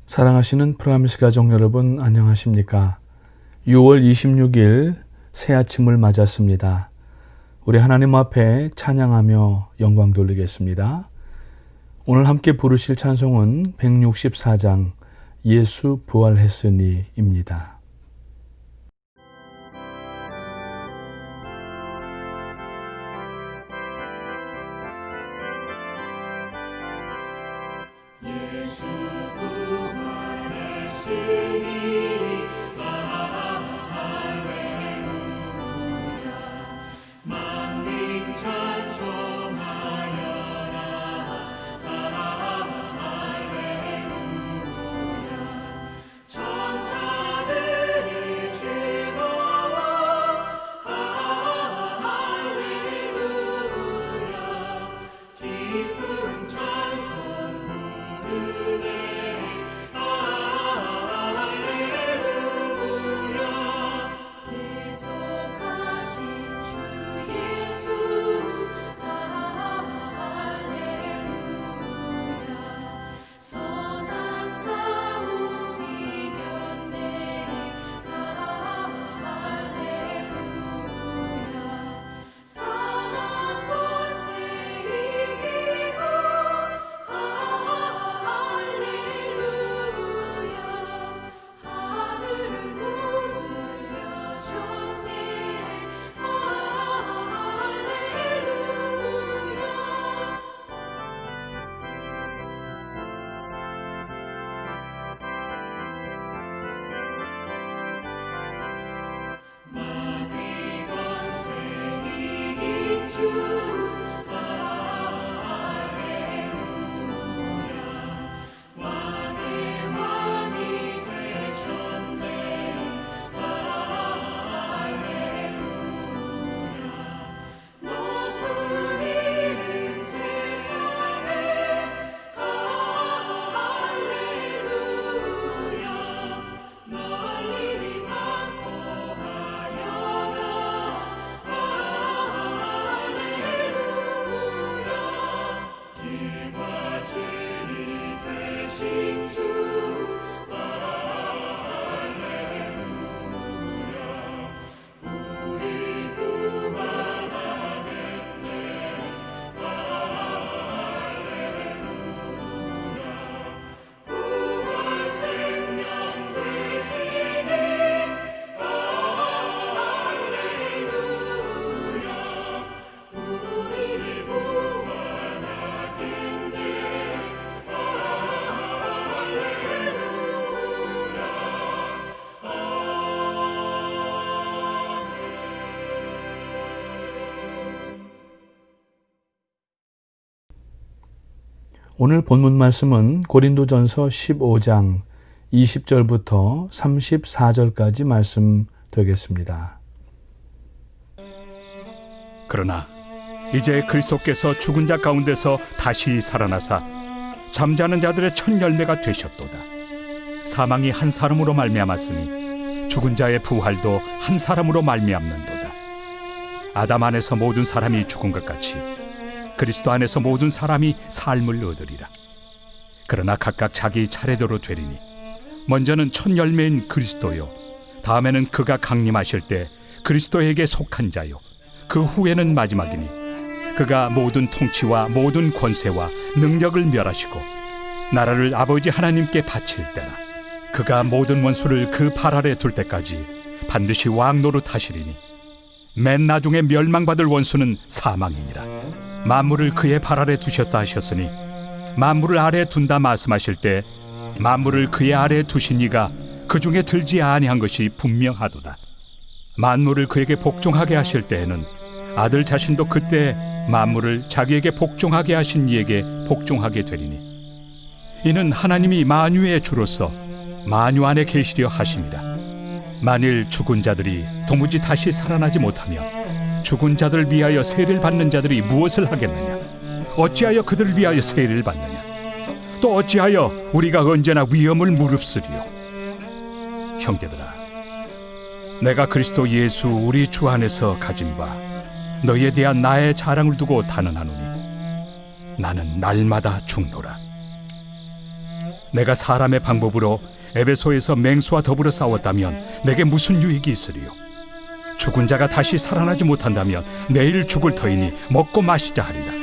사랑하시는 프라미스 가족 여러분, 안녕하십니까? 6월 26일 새 아침을 맞았습니다. 우리 하나님 앞에 찬양하며 영광 돌리겠습니다. 오늘 함께 부르실 찬송은 164장 예수 부활했으니 입니다. 예수 부활했으니 할렐루야 만민 찬송하여라 할렐루야 천사들이 즐거워 할렐루야 기쁨 찬송 부르네 할렐루야 계속하신 주 예수 할렐루야 선한 싸움 이겼네 할렐루야 사망 권세 이기고 할렐루야 하늘 문을 여셨네 할렐루야 마귀 권세 이긴 주 할렐루야 왕의 왕이 되셨네 할렐루야 높은 이름 세상에 할렐루야 널리 만보하여라 할렐루야 길과 진리 되신 주 할렐루야 우리 구원하겠네 할렐루야 부활 생명 되시니 할렐루야 우리 구원하겠네 오늘 본문 말씀은 고린도전서 15장 20절부터 34절까지 말씀 되겠습니다. 그러나 이제 그리스도께서 죽은 자 가운데서 다시 살아나사 잠자는 자들의 첫 열매가 되셨도다. 사망이 한 사람으로 말미암았으니 죽은 자의 부활도 한 사람으로 말미암는도다. 아담 안에서 모든 사람이 죽은 것 같이 그리스도 안에서 모든 사람이 삶을 얻으리라. 그러나 각각 자기 차례대로 되리니 먼저는 첫 열매인 그리스도요 다음에는 그가 강림하실 때 그리스도에게 속한 자요 그 후에는 마지막이니 그가 모든 통치와 모든 권세와 능력을 멸하시고 나라를 아버지 하나님께 바칠 때라. 그가 모든 원수를 그 발 아래 둘 때까지 반드시 왕 노릇하시리니 맨 나중에 멸망받을 원수는 사망이니라. 만물을 그의 발 아래 두셨다 하셨으니 만물을 아래 둔다 말씀하실 때 만물을 그의 아래 두신 이가 그 중에 들지 아니한 것이 분명하도다. 만물을 그에게 복종하게 하실 때에는 아들 자신도 그때 만물을 자기에게 복종하게 하신 이에게 복종하게 되리니 이는 하나님이 만유의 주로서 만유 안에 계시려 하심이라. 만일 죽은 자들이 도무지 다시 살아나지 못하면 죽은 자들을 위하여 세례를 받는 자들이 무엇을 하겠느냐? 어찌하여 그들을 위하여 세례를 받느냐? 또 어찌하여 우리가 언제나 위험을 무릅쓰리요? 형제들아, 내가 그리스도 예수 우리 주 안에서 가진 바 너희에 대한 나의 자랑을 두고 단언하노니 나는 날마다 죽노라. 내가 사람의 방법으로 에베소에서 맹수와 더불어 싸웠다면 내게 무슨 유익이 있으리요? 죽은 자가 다시 살아나지 못한다면 내일 죽을 터이니 먹고 마시자 하리라.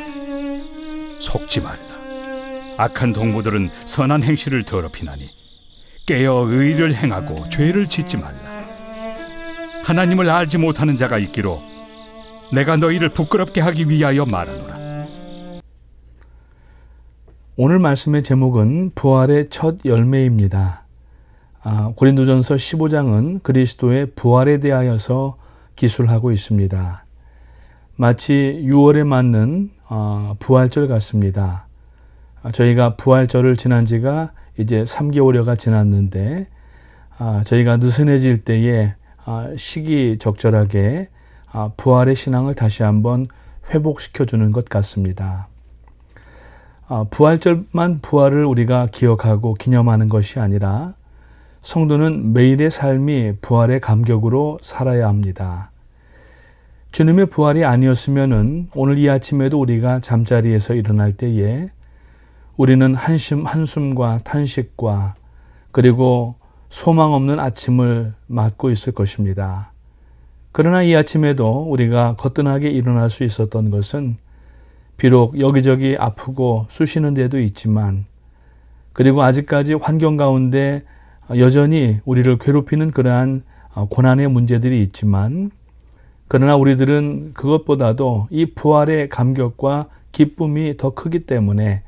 속지 말라. 악한 동무들은 선한 행실을 더럽히나니 깨어 의를 행하고 죄를 짓지 말라. 하나님을 알지 못하는 자가 있기로 내가 너희를 부끄럽게 하기 위하여 말하노라. 오늘 말씀의 제목은 부활의 첫 열매입니다. 고린도전서 15장은 그리스도의 부활에 대하여서 기술하고 있습니다. 마치 6월에 맞는 부활절 같습니다. 저희가 부활절을 지난 지가 이제 3개월여가 지났는데 저희가 느슨해질 때에 시기적절하게 부활의 신앙을 다시 한번 회복시켜주는 것 같습니다. 부활절만 부활을 우리가 기억하고 기념하는 것이 아니라 성도는 매일의 삶이 부활의 감격으로 살아야 합니다. 주님의 부활이 아니었으면 오늘 이 아침에도 우리가 잠자리에서 일어날 때에 우리는 한숨과 탄식과 그리고 소망 없는 아침을 맞고 있을 것입니다. 그러나 이 아침에도 우리가 거뜬하게 일어날 수 있었던 것은 비록 여기저기 아프고 쑤시는 데도 있지만 그리고 아직까지 환경 가운데 여전히 우리를 괴롭히는 그러한 고난의 문제들이 있지만 그러나 우리들은 그것보다도 이 부활의 감격과 기쁨이 더 크기 때문에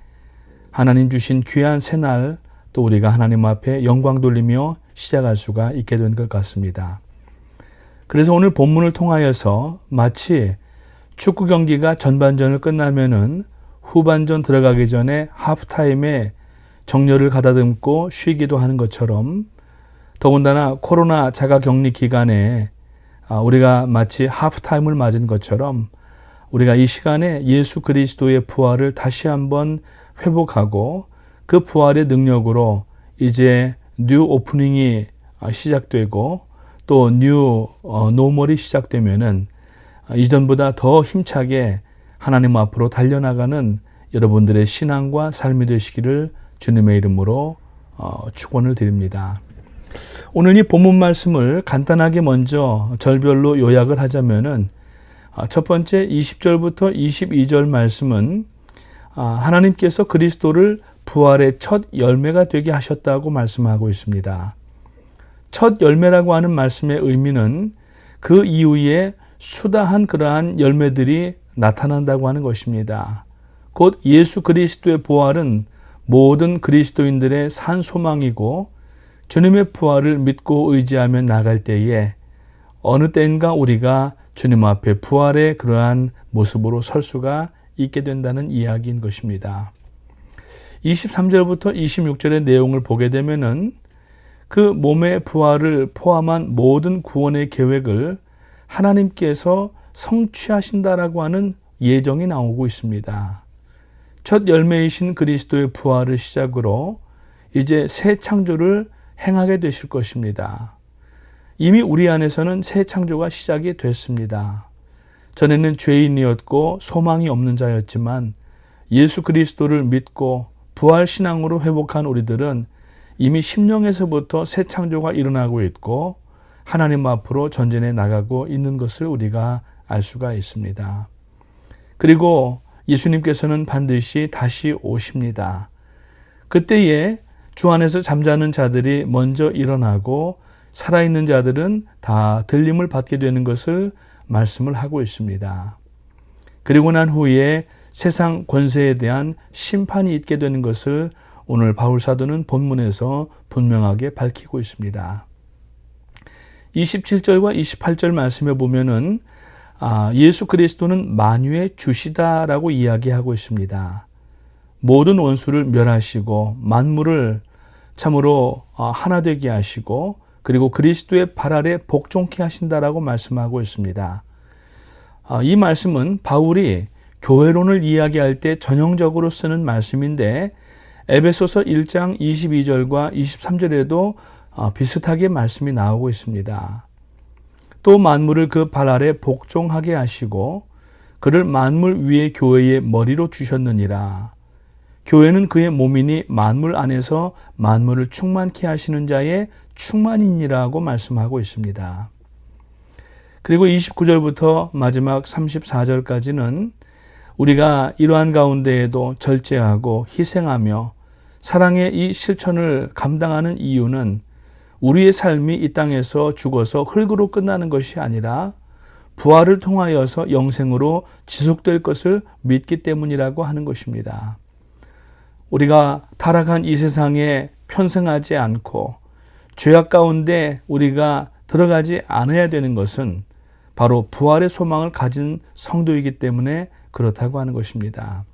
하나님 주신 귀한 새날 또 우리가 하나님 앞에 영광 돌리며 시작할 수가 있게 된 것 같습니다. 그래서 오늘 본문을 통하여서 마치 축구 경기가 전반전을 끝나면은 후반전 들어가기 전에 하프타임에 정열을 가다듬고 쉬기도 하는 것처럼 더군다나 코로나 자가격리 기간에 우리가 마치 하프타임을 맞은 것처럼 우리가 이 시간에 예수 그리스도의 부활을 다시 한번 회복하고 그 부활의 능력으로 이제 뉴 오프닝이 시작되고 또 뉴 노멀이 시작되면은 이전보다 더 힘차게 하나님 앞으로 달려나가는 여러분들의 신앙과 삶이 되시기를 주님의 이름으로 축원을 드립니다. 오늘 이 본문 말씀을 간단하게 먼저 절별로 요약을 하자면은 첫 번째 20절부터 22절 말씀은 하나님께서 그리스도를 부활의 첫 열매가 되게 하셨다고 말씀하고 있습니다. 첫 열매라고 하는 말씀의 의미는 그 이후에 수다한 그러한 열매들이 나타난다고 하는 것입니다. 곧 예수 그리스도의 부활은 모든 그리스도인들의 산 소망이고 주님의 부활을 믿고 의지하며 나갈 때에 어느 때인가 우리가 주님 앞에 부활의 그러한 모습으로 설 수가 있게 된다는 이야기인 것입니다. 23절부터 26절의 내용을 보게 되면은 그 몸의 부활을 포함한 모든 구원의 계획을 하나님께서 성취하신다라고 하는 예정이 나오고 있습니다. 첫 열매이신 그리스도의 부활을 시작으로 이제 새 창조를 행하게 되실 것입니다. 이미 우리 안에서는 새 창조가 시작이 됐습니다. 전에는 죄인이었고 소망이 없는 자였지만 예수 그리스도를 믿고 부활신앙으로 회복한 우리들은 이미 심령에서부터 새 창조가 일어나고 있고 하나님 앞으로 전진해 나가고 있는 것을 우리가 알 수가 있습니다. 그리고 예수님께서는 반드시 다시 오십니다. 그때에 주 안에서 잠자는 자들이 먼저 일어나고 살아있는 자들은 다 들림을 받게 되는 것을 말씀을 하고 있습니다. 그리고 난 후에 세상 권세에 대한 심판이 있게 되는 것을 오늘 바울 사도는 본문에서 분명하게 밝히고 있습니다. 27절과 28절 말씀에 보면은 예수 그리스도는 만유의 주시다라고 이야기하고 있습니다. 모든 원수를 멸하시고 만물을 참으로 하나 되게 하시고 그리고 그리스도의 발 아래 복종케 하신다라고 말씀하고 있습니다. 이 말씀은 바울이 교회론을 이야기할 때 전형적으로 쓰는 말씀인데 에베소서 1장 22절과 23절에도 비슷하게 말씀이 나오고 있습니다. 또 만물을 그 발 아래 복종하게 하시고 그를 만물 위의 교회의 머리로 주셨느니라. 교회는 그의 몸이니 만물 안에서 만물을 충만케 하시는 자의 충만이니라고 말씀하고 있습니다. 그리고 29절부터 마지막 34절까지는 우리가 이러한 가운데에도 절제하고 희생하며 사랑의 이 실천을 감당하는 이유는 우리의 삶이 이 땅에서 죽어서 흙으로 끝나는 것이 아니라 부활을 통하여서 영생으로 지속될 것을 믿기 때문이라고 하는 것입니다. 우리가 타락한 이 세상에 편승하지 않고 죄악 가운데 우리가 들어가지 않아야 되는 것은 바로 부활의 소망을 가진 성도이기 때문에 그렇다고 하는 것입니다.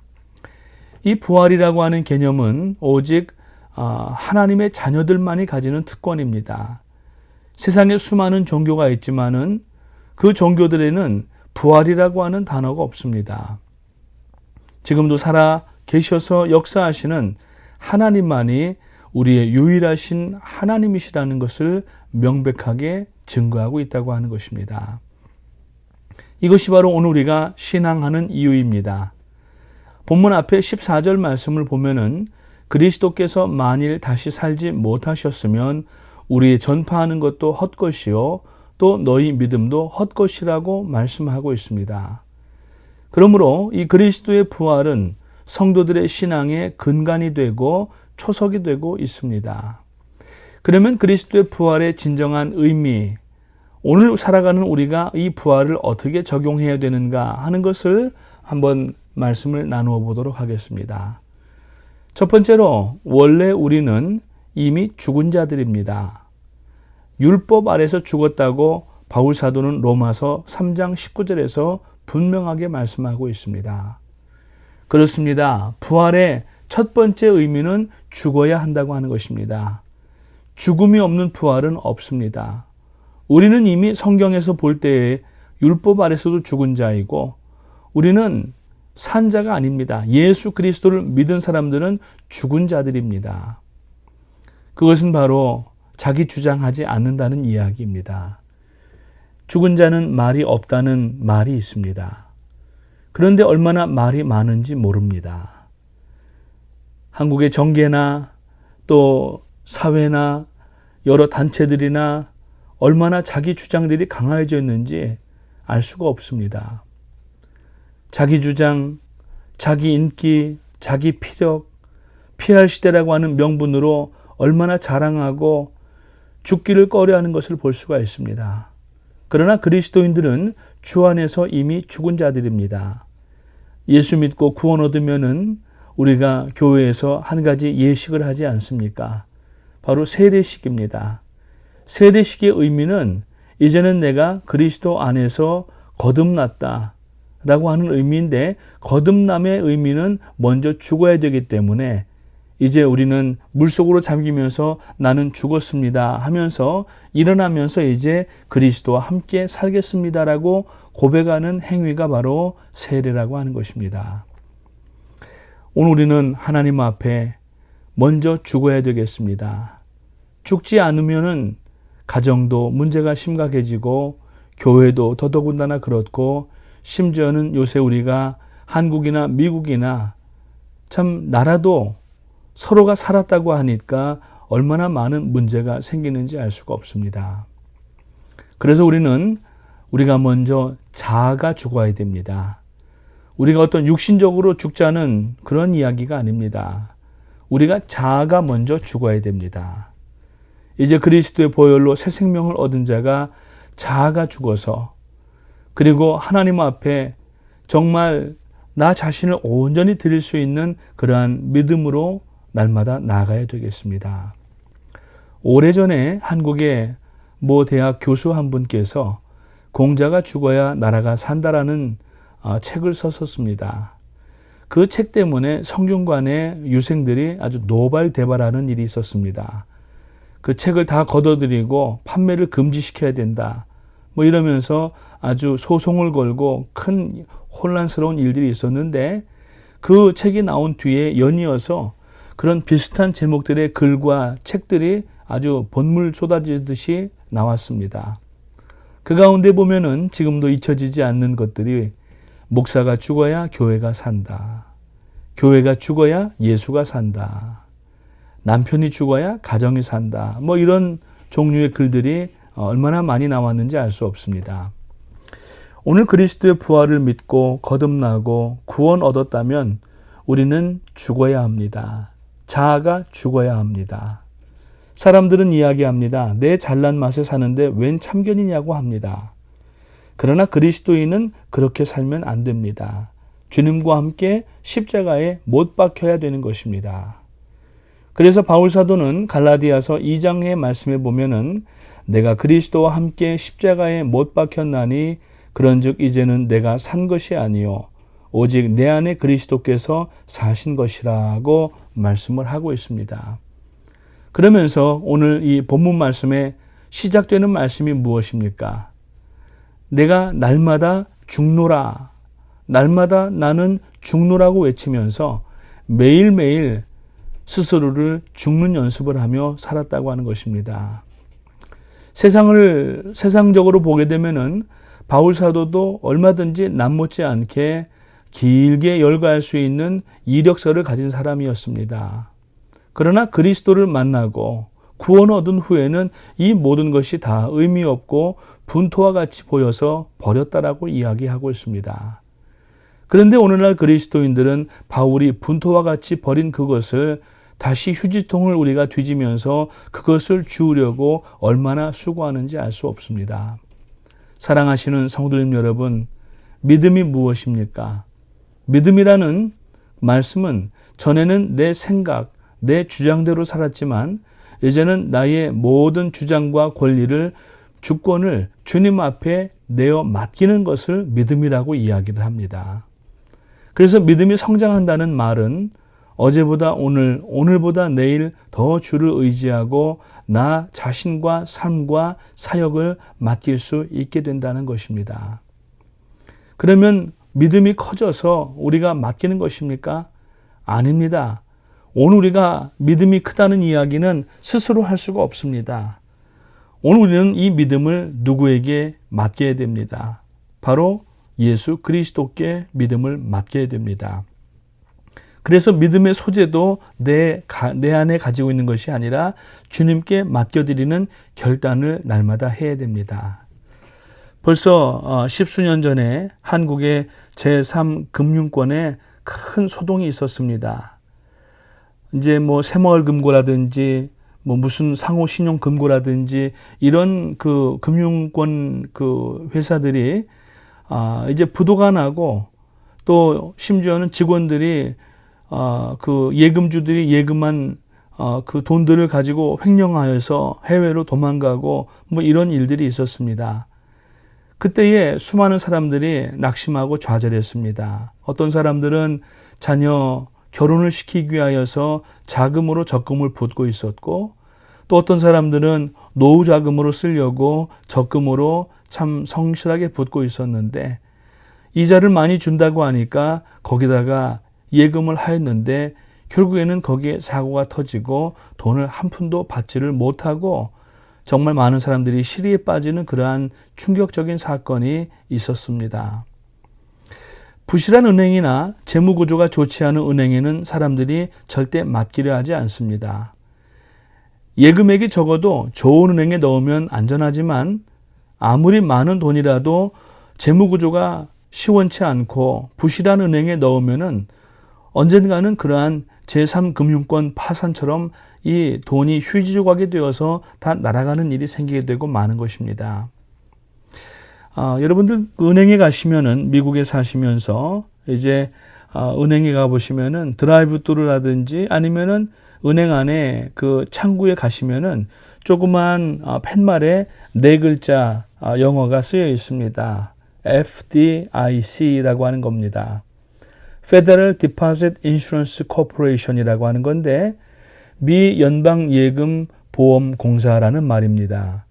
이 부활이라고 하는 개념은 오직 하나님의 자녀들만이 가지는 특권입니다. 세상에 수많은 종교가 있지만은 그 종교들에는 부활이라고 하는 단어가 없습니다. 지금도 살아 계셔서 역사하시는 하나님만이 우리의 유일하신 하나님이시라는 것을 명백하게 증거하고 있다고 하는 것입니다. 이것이 바로 오늘 우리가 신앙하는 이유입니다. 본문 앞에 14절 말씀을 보면은 그리스도께서 만일 다시 살지 못하셨으면 우리 전파하는 것도 헛것이요 또 너희 믿음도 헛것이라고 말씀하고 있습니다. 그러므로 이 그리스도의 부활은 성도들의 신앙의 근간이 되고 초석이 되고 있습니다. 그러면 그리스도의 부활의 진정한 의미, 오늘 살아가는 우리가 이 부활을 어떻게 적용해야 되는가 하는 것을 한번 말씀을 나누어 보도록 하겠습니다. 첫 번째로 원래 우리는 이미 죽은 자들입니다. 율법 아래서 죽었다고 바울 사도는 로마서 3장 19절에서 분명하게 말씀하고 있습니다. 그렇습니다. 부활의 첫 번째 의미는 죽어야 한다고 하는 것입니다. 죽음이 없는 부활은 없습니다. 우리는 이미 성경에서 볼 때에 율법 아래서도 죽은 자이고 우리는 산 자가 아닙니다. 예수 그리스도를 믿은 사람들은 죽은 자들입니다. 그것은 바로 자기 주장하지 않는다는 이야기입니다. 죽은 자는 말이 없다는 말이 있습니다. 그런데 얼마나 말이 많은지 모릅니다. 한국의 정계나 또 사회나 여러 단체들이나 얼마나 자기 주장들이 강해져 있는지 알 수가 없습니다. 자기 주장, 자기 인기, 자기 피력, PR 시대라고 하는 명분으로 얼마나 자랑하고 죽기를 꺼려하는 것을 볼 수가 있습니다. 그러나 그리스도인들은 주 안에서 이미 죽은 자들입니다. 예수 믿고 구원 얻으면은 우리가 교회에서 한 가지 예식을 하지 않습니까? 바로 세례식입니다. 세례식의 의미는 이제는 내가 그리스도 안에서 거듭났다 라고 하는 의미인데 거듭남의 의미는 먼저 죽어야 되기 때문에 이제 우리는 물속으로 잠기면서 나는 죽었습니다 하면서 일어나면서 이제 그리스도와 함께 살겠습니다라고 고백하는 행위가 바로 세례라고 하는 것입니다. 오늘 우리는 하나님 앞에 먼저 죽어야 되겠습니다. 죽지 않으면은 가정도 문제가 심각해지고 교회도 더더군다나 그렇고 심지어는 요새 우리가 한국이나 미국이나 참 나라도 서로가 살았다고 하니까 얼마나 많은 문제가 생기는지 알 수가 없습니다. 그래서 우리가 먼저 자아가 죽어야 됩니다. 우리가 어떤 육신적으로 죽자는 그런 이야기가 아닙니다. 우리가 자아가 먼저 죽어야 됩니다. 이제 그리스도의 보혈로 새 생명을 얻은 자가 자아가 죽어서 그리고 하나님 앞에 정말 나 자신을 온전히 드릴 수 있는 그러한 믿음으로 날마다 나아가야 되겠습니다. 오래전에 한국의 모 대학 교수 한 분께서 공자가 죽어야 나라가 산다라는 책을 썼었습니다. 그 책 때문에 성균관의 유생들이 아주 노발대발하는 일이 있었습니다. 그 책을 다 걷어들이고 판매를 금지시켜야 된다. 뭐 이러면서 아주 소송을 걸고 큰 혼란스러운 일들이 있었는데 그 책이 나온 뒤에 연이어서 그런 비슷한 제목들의 글과 책들이 아주 본물 쏟아지듯이 나왔습니다. 그 가운데 보면은 지금도 잊혀지지 않는 것들이 목사가 죽어야 교회가 산다. 교회가 죽어야 예수가 산다. 남편이 죽어야 가정이 산다. 뭐 이런 종류의 글들이 얼마나 많이 나왔는지 알 수 없습니다. 오늘 그리스도의 부활을 믿고 거듭나고 구원 얻었다면 우리는 죽어야 합니다. 자아가 죽어야 합니다. 사람들은 이야기합니다. 내 잘난 맛에 사는데 웬 참견이냐고 합니다. 그러나 그리스도인은 그렇게 살면 안 됩니다. 주님과 함께 십자가에 못 박혀야 되는 것입니다. 그래서 바울 사도는 갈라디아서 2장의 말씀에 보면은 내가 그리스도와 함께 십자가에 못 박혔나니 그런즉 이제는 내가 산 것이 아니요 오직 내 안에 그리스도께서 사신 것이라고 말씀을 하고 있습니다. 그러면서 오늘 이 본문 말씀에 시작되는 말씀이 무엇입니까? 내가 날마다 죽노라. 날마다 나는 죽노라고 외치면서 매일매일 스스로를 죽는 연습을 하며 살았다고 하는 것입니다. 세상적으로 보게 되면은 바울 사도도 얼마든지 남못지 않게 길게 열거할 수 있는 이력서를 가진 사람이었습니다. 그러나 그리스도를 만나고 구원 얻은 후에는 이 모든 것이 다 의미 없고 분토와 같이 보여서 버렸다라고 이야기하고 있습니다. 그런데 오늘날 그리스도인들은 바울이 분토와 같이 버린 그것을 다시 휴지통을 우리가 뒤지면서 그것을 주우려고 얼마나 수고하는지 알 수 없습니다. 사랑하시는 성도님 여러분, 믿음이 무엇입니까? 믿음이라는 말씀은 전에는 내 생각, 내 주장대로 살았지만 이제는 나의 모든 주장과 권리를, 주권을 주님 앞에 내어 맡기는 것을 믿음이라고 이야기를 합니다. 그래서 믿음이 성장한다는 말은 어제보다 오늘, 오늘보다 내일 더 주를 의지하고 나 자신과 삶과 사역을 맡길 수 있게 된다는 것입니다. 그러면 믿음이 커져서 우리가 맡기는 것입니까? 아닙니다. 오늘 우리가 믿음이 크다는 이야기는 스스로 할 수가 없습니다. 오늘 우리는 이 믿음을 누구에게 맡겨야 됩니다. 바로 예수 그리스도께 믿음을 맡겨야 됩니다. 그래서 믿음의 소재도 내 안에 가지고 있는 것이 아니라 주님께 맡겨드리는 결단을 날마다 해야 됩니다. 벌써 십수년 전에 한국의 제3금융권에 큰 소동이 있었습니다. 이제 뭐 새마을금고라든지 뭐 무슨 상호신용금고라든지 이런 그 금융권 그 회사들이 이제 부도가 나고 또 심지어는 직원들이 그 예금주들이 예금한 그 돈들을 가지고 횡령하여서 해외로 도망가고 뭐 이런 일들이 있었습니다. 그때에 수많은 사람들이 낙심하고 좌절했습니다. 어떤 사람들은 자녀 결혼을 시키기 위하여서 자금으로 적금을 붓고 있었고 또 어떤 사람들은 노후 자금으로 쓰려고 적금으로 참 성실하게 붓고 있었는데 이자를 많이 준다고 하니까 거기다가 예금을 하였는데 결국에는 거기에 사고가 터지고 돈을 한 푼도 받지를 못하고 정말 많은 사람들이 시리에 빠지는 그러한 충격적인 사건이 있었습니다. 부실한 은행이나 재무구조가 좋지 않은 은행에는 사람들이 절대 맡기려 하지 않습니다. 예금액이 적어도 좋은 은행에 넣으면 안전하지만 아무리 많은 돈이라도 재무구조가 시원치 않고 부실한 은행에 넣으면은 언젠가는 그러한 제3금융권 파산처럼 이 돈이 휴지 조각이 되어서 다 날아가는 일이 생기게 되고 많은 것입니다. 여러분들 은행에 가시면은 미국에 사시면서 이제 은행에 가보시면은 드라이브스루라든지 아니면은 은행 안에 그 창구에 가시면은 조그만 팻말에 4글자 영어가 쓰여 있습니다. FDIC라고 하는 겁니다. Federal Deposit Insurance Corporation이라고 하는 건데 미 연방예금보험공사라는 말입니다.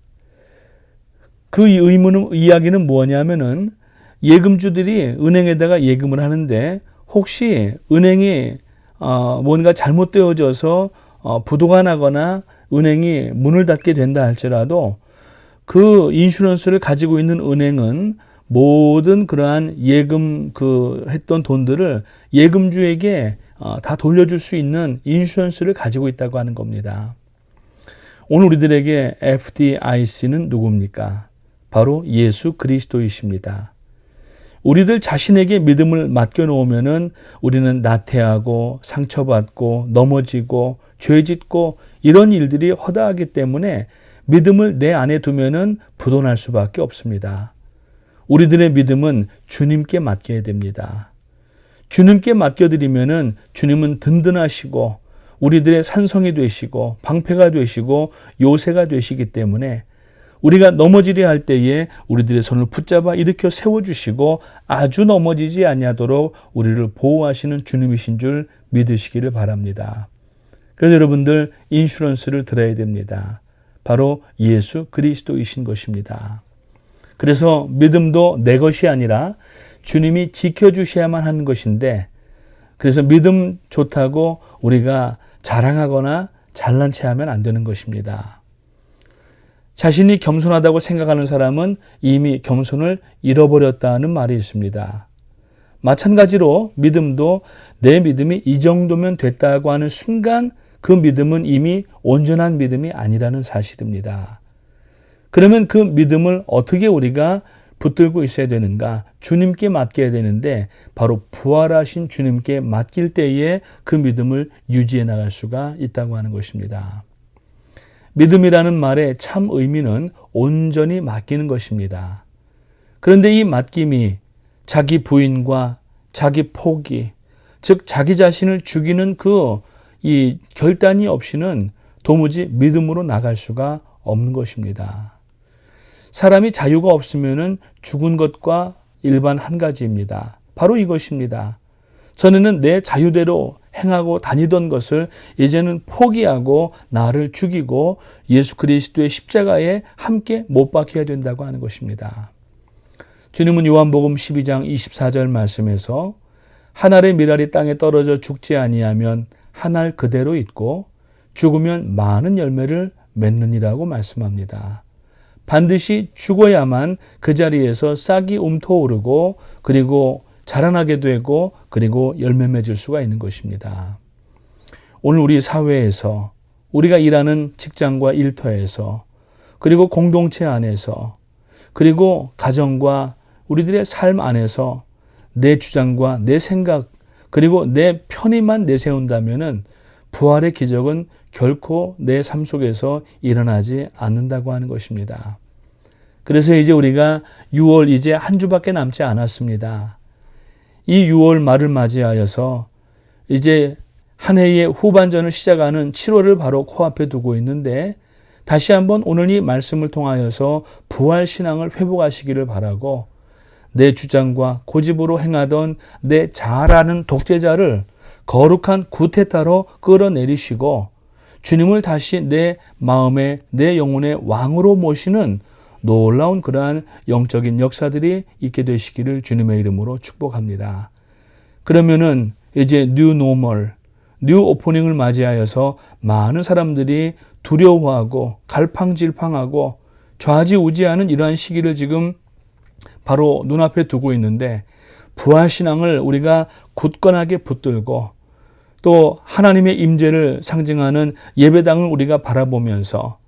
그 이야기는 뭐냐면은 예금주들이 은행에다가 예금을 하는데 혹시 은행이 뭔가 잘못되어져서 부도가 나거나 은행이 문을 닫게 된다 할지라도 그 인슈런스를 가지고 있는 은행은 모든 그러한 예금 했던 돈들을 예금주에게 다 돌려줄 수 있는 인슈런스를 가지고 있다고 하는 겁니다. 오늘 우리들에게 FDIC는 누굽니까? 바로 예수 그리스도이십니다. 우리들 자신에게 믿음을 맡겨놓으면은 우리는 나태하고 상처받고 넘어지고 죄짓고 이런 일들이 허다하기 때문에 믿음을 내 안에 두면은 부도날 수밖에 없습니다. 우리들의 믿음은 주님께 맡겨야 됩니다. 주님께 맡겨드리면은 주님은 든든하시고 우리들의 산성이 되시고 방패가 되시고 요새가 되시기 때문에 우리가 넘어지려 할 때에 우리들의 손을 붙잡아 일으켜 세워주시고 아주 넘어지지 아니하도록 우리를 보호하시는 주님이신 줄 믿으시기를 바랍니다. 그래서 여러분들 인슈런스를 들어야 됩니다. 바로 예수 그리스도이신 것입니다. 그래서 믿음도 내 것이 아니라 주님이 지켜주셔야만 하는 것인데 그래서 믿음 좋다고 우리가 자랑하거나 잘난 체하면 안 되는 것입니다. 자신이 겸손하다고 생각하는 사람은 이미 겸손을 잃어버렸다는 말이 있습니다. 마찬가지로 믿음도 내 믿음이 이 정도면 됐다고 하는 순간 그 믿음은 이미 온전한 믿음이 아니라는 사실입니다. 그러면 그 믿음을 어떻게 우리가 붙들고 있어야 되는가? 주님께 맡겨야 되는데 바로 부활하신 주님께 맡길 때에 그 믿음을 유지해 나갈 수가 있다고 하는 것입니다. 믿음이라는 말의 참 의미는 온전히 맡기는 것입니다. 그런데 이 맡김이 자기 부인과 자기 포기, 즉 자기 자신을 죽이는 이 결단이 없이는 도무지 믿음으로 나갈 수가 없는 것입니다. 사람이 자유가 없으면은 죽은 것과 일반 한 가지입니다. 바로 이것입니다. 전에는 내 자유대로 행하고 다니던 것을 이제는 포기하고 나를 죽이고 예수 그리스도의 십자가에 함께 못 박혀야 된다고 하는 것입니다. 주님은 요한복음 12장 24절 말씀에서 한 알의 밀알이 땅에 떨어져 죽지 아니하면 한 알 그대로 있고 죽으면 많은 열매를 맺느니라고 말씀합니다. 반드시 죽어야만 그 자리에서 싹이 움터오르고 그리고 자라나게 되고 그리고 열매 맺을 수가 있는 것입니다. 오늘 우리 사회에서 우리가 일하는 직장과 일터에서 그리고 공동체 안에서 그리고 가정과 우리들의 삶 안에서 내 주장과 내 생각 그리고 내 편의만 내세운다면은 부활의 기적은 결코 내 삶 속에서 일어나지 않는다고 하는 것입니다. 그래서 이제 우리가 6월 이제 한 주밖에 남지 않았습니다. 이 6월 말을 맞이하여서 이제 한 해의 후반전을 시작하는 7월을 바로 코앞에 두고 있는데 다시 한번 오늘 이 말씀을 통하여서 부활신앙을 회복하시기를 바라고 내 주장과 고집으로 행하던 내 잘 아는 독재자를 거룩한 구테타로 끌어내리시고 주님을 다시 내 마음에 내 영혼의 왕으로 모시는 놀라운 그러한 영적인 역사들이 있게 되시기를 주님의 이름으로 축복합니다. 그러면은 이제 뉴 노멀, 뉴 오프닝을 맞이하여서 많은 사람들이 두려워하고 갈팡질팡하고 좌지우지하는 이러한 시기를 지금 바로 눈앞에 두고 있는데 부활신앙을 우리가 굳건하게 붙들고 또 하나님의 임재를 상징하는 예배당을 우리가 바라보면서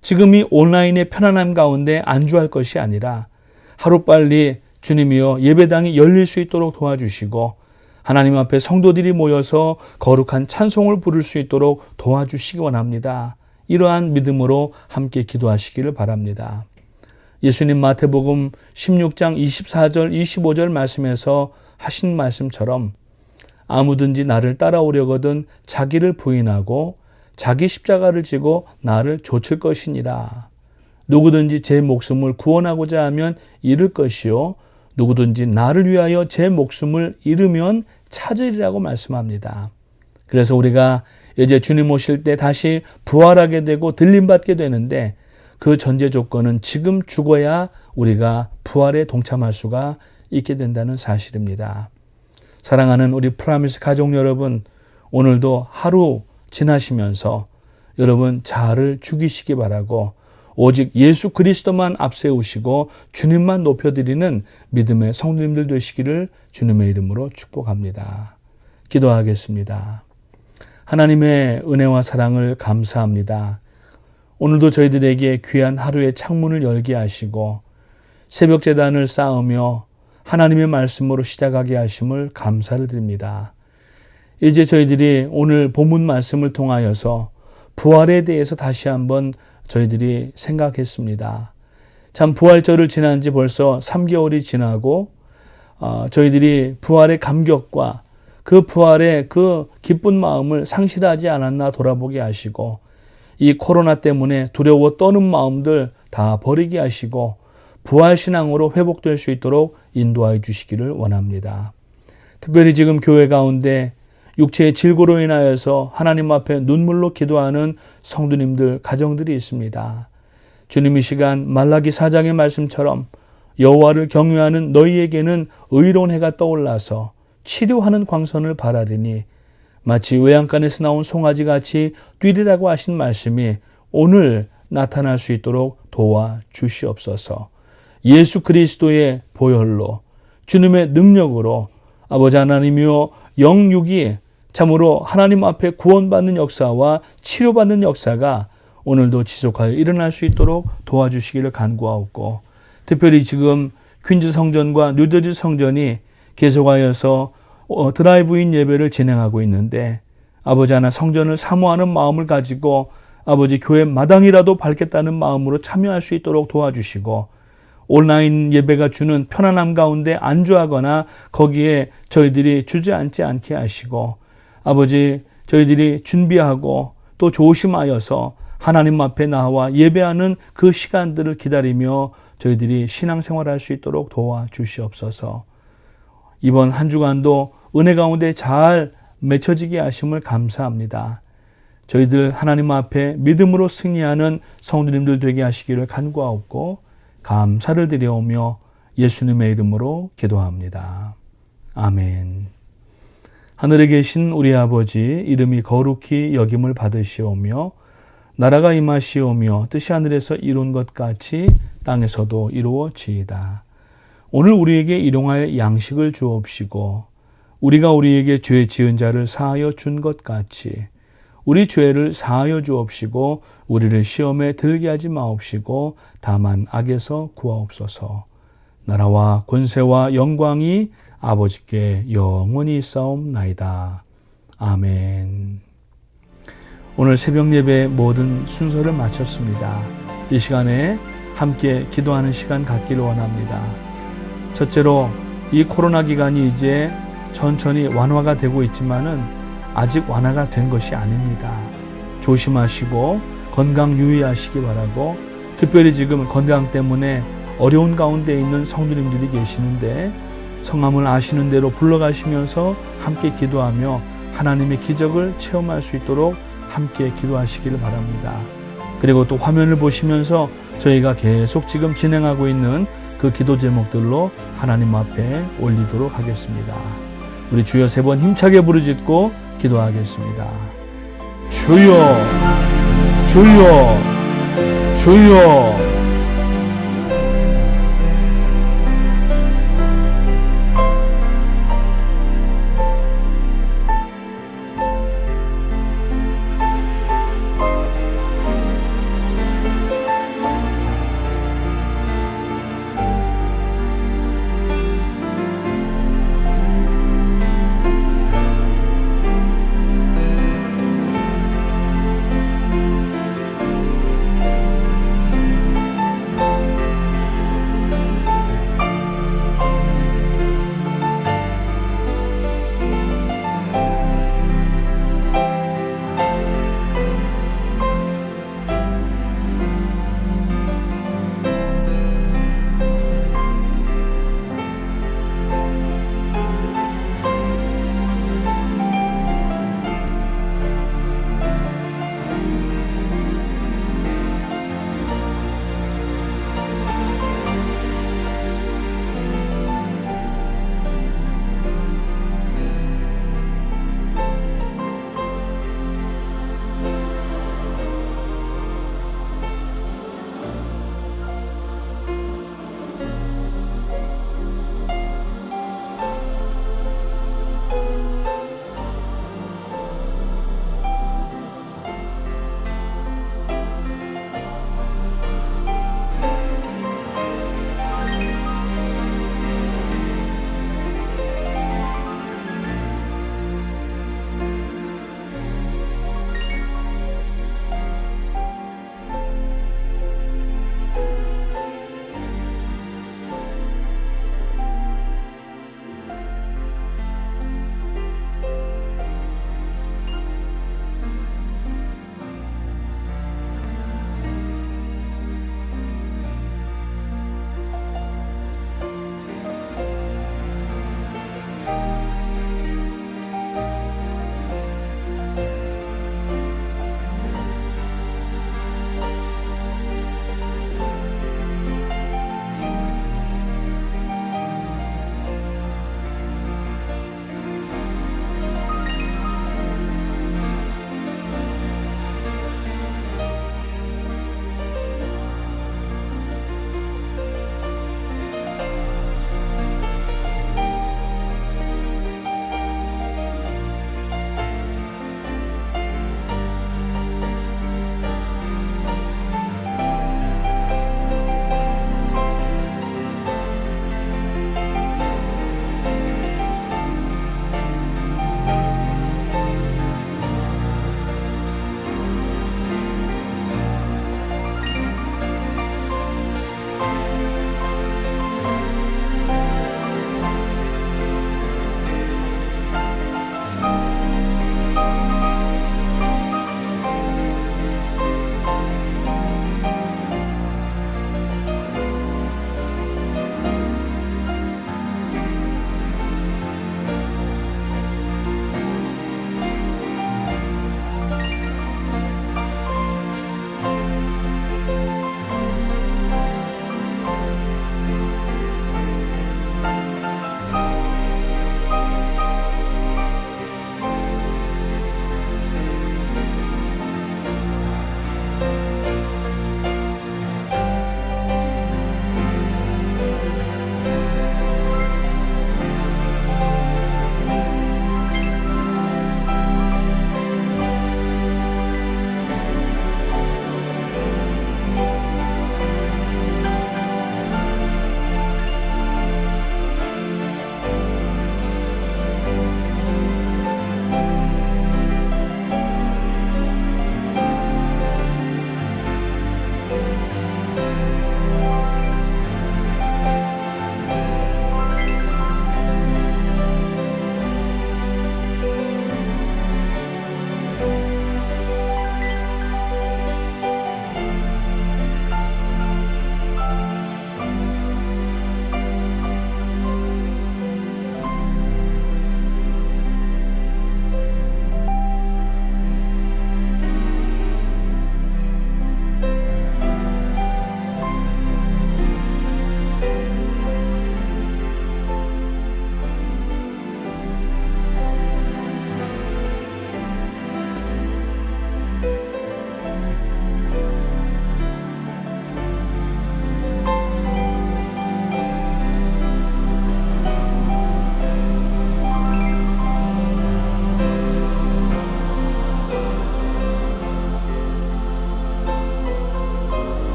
지금 이 온라인의 편안함 가운데 안주할 것이 아니라 하루빨리 주님이여 예배당이 열릴 수 있도록 도와주시고 하나님 앞에 성도들이 모여서 거룩한 찬송을 부를 수 있도록 도와주시기 원합니다. 이러한 믿음으로 함께 기도하시기를 바랍니다. 예수님 마태복음 16장 24절 25절 말씀에서 하신 말씀처럼 아무든지 나를 따라오려거든 자기를 부인하고 자기 십자가를 지고 나를 좇을 것이니라. 누구든지 제 목숨을 구원하고자 하면 잃을 것이요 누구든지 나를 위하여 제 목숨을 잃으면 찾으리라고 말씀합니다. 그래서 우리가 이제 주님 오실 때 다시 부활하게 되고 들림받게 되는데 그 전제 조건은 지금 죽어야 우리가 부활에 동참할 수가 있게 된다는 사실입니다. 사랑하는 우리 프라미스 가족 여러분, 오늘도 하루 지나시면서 여러분 자아를 죽이시기 바라고 오직 예수 그리스도만 앞세우시고 주님만 높여드리는 믿음의 성도님들 되시기를 주님의 이름으로 축복합니다. 기도하겠습니다. 하나님의 은혜와 사랑을 감사합니다. 오늘도 저희들에게 귀한 하루의 창문을 열게 하시고 새벽 제단을 쌓으며 하나님의 말씀으로 시작하게 하심을 감사를 드립니다. 이제 저희들이 오늘 본문 말씀을 통하여서 부활에 대해서 다시 한번 저희들이 생각했습니다. 참 부활절을 지난 지 벌써 3개월이 지나고 저희들이 부활의 감격과 그 부활의 그 기쁜 마음을 상실하지 않았나 돌아보게 하시고 이 코로나 때문에 두려워 떠는 마음들 다 버리게 하시고 부활신앙으로 회복될 수 있도록 인도하여 주시기를 원합니다. 특별히 지금 교회 가운데 육체의 질고로 인하여서 하나님 앞에 눈물로 기도하는 성도님들, 가정들이 있습니다. 주님 이 시간 말라기 4장의 말씀처럼 여호와를 경외하는 너희에게는 의로운 해가 떠올라서 치료하는 광선을 바라리니 마치 외양간에서 나온 송아지같이 뛰리라고 하신 말씀이 오늘 나타날 수 있도록 도와주시옵소서. 예수 그리스도의 보혈로 주님의 능력으로 아버지 하나님이여 영육이 참으로 하나님 앞에 구원받는 역사와 치료받는 역사가 오늘도 지속하여 일어날 수 있도록 도와주시기를 간구하옵고 특별히 지금 퀸즈 성전과 뉴저지 성전이 계속하여서 드라이브인 예배를 진행하고 있는데 아버지 하나 성전을 사모하는 마음을 가지고 아버지 교회 마당이라도 밟겠다는 마음으로 참여할 수 있도록 도와주시고 온라인 예배가 주는 편안함 가운데 안주하거나 거기에 저희들이 주저앉지 않게 하시고 아버지 저희들이 준비하고 또 조심하여서 하나님 앞에 나와 예배하는 그 시간들을 기다리며 저희들이 신앙생활할 수 있도록 도와주시옵소서. 이번 한 주간도 은혜 가운데 잘 맺혀지게 하심을 감사합니다. 저희들 하나님 앞에 믿음으로 승리하는 성도님들 되게 하시기를 간구하옵고 감사를 드려오며 예수님의 이름으로 기도합니다. 아멘. 하늘에 계신 우리 아버지 이름이 거룩히 여김을 받으시오며 나라가 임하시오며 뜻이 하늘에서 이룬 것 같이 땅에서도 이루어지이다. 오늘 우리에게 일용할 양식을 주옵시고 우리가 우리에게 죄 지은 자를 사하여 준 것 같이 우리 죄를 사하여 주옵시고 우리를 시험에 들게 하지 마옵시고 다만 악에서 구하옵소서. 나라와 권세와 영광이 아버지께 영원히 있사옵나이다. 아멘. 오늘 새벽 예배 모든 순서를 마쳤습니다. 이 시간에 함께 기도하는 시간 갖기를 원합니다. 첫째로 이 코로나 기간이 이제 천천히 완화가 되고 있지만은 아직 완화가 된 것이 아닙니다. 조심하시고 건강 유의하시기 바라고 특별히 지금 건강 때문에 어려운 가운데 있는 성도님들이 계시는데 성함을 아시는 대로 불러가시면서 함께 기도하며 하나님의 기적을 체험할 수 있도록 함께 기도하시기를 바랍니다. 그리고 또 화면을 보시면서 저희가 계속 지금 진행하고 있는 그 기도 제목들로 하나님 앞에 올리도록 하겠습니다. 우리 주여 3번 힘차게 부르짖고 기도하겠습니다. 주여, 주여, 주여.